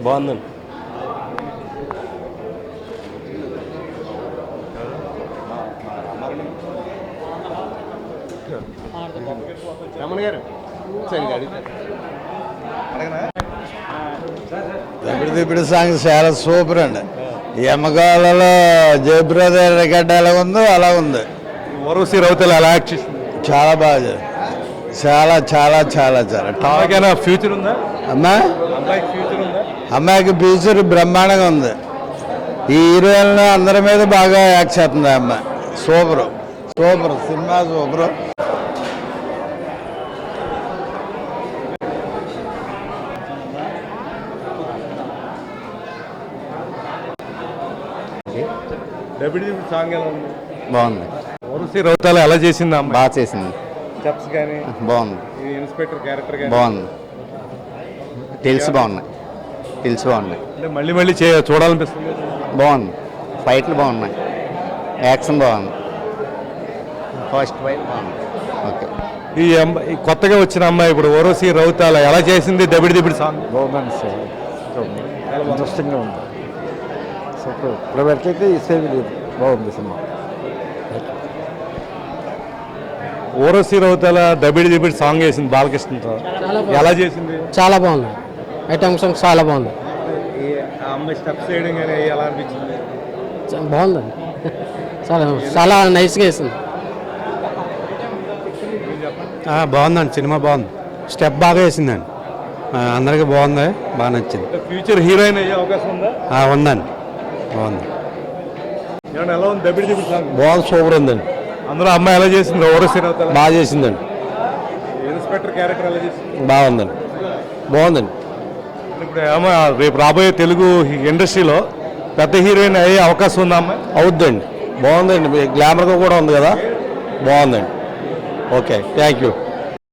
బాగుందండి. రమణ గారు ఇప్పుడు సాంగ్ చాలా సూపర్ అండి. యమగాలలో జయప్రద రికార్డ్ ఎలా ఉందో అలా ఉంది. ఊర్వశి రౌతేలా ఎలా యాక్ట్ చేసింది? చాలా బాగా, చాలా చాలా చాలా చాలా టాప్. ఫ్యూచర్ ఉందా అమ్మా? అమ్మాయికి ఫ్యూచర్ ఉందా? అమ్మాయికి ఫ్యూచర్ బ్రహ్మాండంగా ఉంది. ఈ హీరోయిన్ అందరి మీద బాగా యాక్ట్ చేస్తుంది అమ్మాయి. Super super cinema super. డెబ్యూటీ సాంగ్ ఎలా ఉంది? బాగుంది. ఊర్వశి రౌతేలా ఎలా చేసింది? బాగా చేసింది. స్టెప్స్ కానీ బాగుంది. ఇన్స్పెక్టర్ క్యారెక్టర్ కానీ బాగుంది. టిల్స్ బాగున్నాయి. టిల్స్ బాగున్నాయి. అంటే మళ్ళీ మళ్ళీ చూడాలనిపిస్తుంది. బాగుంది. ఫైట్లు బాగున్నాయి. యాక్షన్ బాగుంది. ఫస్ట్ ఫైట్ బాగుంది. ఓకే. ఈ కొత్తగా వచ్చిన అమ్మాయి ఇప్పుడు ఊర్వశి రౌతేలా ఎలా చేసింది డెబ్యూటీ సాంగ్? బాగుందండి సార్. ఇంట్రెస్టింగ్గా ఉంది. సూపర్. ఇప్పటివరకైతే ఇసేవి లేదు. బాగుంది సినిమా. ఊర్వశి రౌతేలా డెబ్యూటీ సాంగ్ వేసింది బాలకృష్ణతో. ఎలా చేసింది? చాలా బాగుంది. ఐటమ్ సాంగ్ చాలా బాగుంది. ఆ అమ్మాయి స్టెప్స్ వేయడం కానీ ఎలా అనిపించింది? బాగుందండి. చాలా చాలా నైస్గా వేసింది. బాగుందండి. సినిమా బాగుంది. స్టెప్ బాగా వేసిందండి. అందరికీ బాగుంది. బాగా నచ్చింది. ఫ్యూచర్ హీరోయిన్ అయ్యే అవకాశం ఉందా? ఉందండి. బాగుంది. ఎలా ఉంది డెబ్యూటీ సాంగ్? బాగుంది. సూపర్ ఉందండి. అందులో అమ్మాయి ఎలా చేసింది? ఊర్వశి రౌతేలా బాగా చేసిందండి. ఇన్స్పెక్టర్ క్యారెక్టర్ ఎలా చేసింది? బాగుందండి. బాగుందండి. ఇప్పుడు ఏమో రేపు రాబోయే తెలుగు ఇండస్ట్రీలో పెద్ద హీరోయిన్ అయ్యే అవకాశం ఉందా అమ్మాయి? అవుద్దండి. బాగుందండి. గ్లామర్గా కూడా ఉంది కదా. బాగుందండి. ఓకే. Thank you.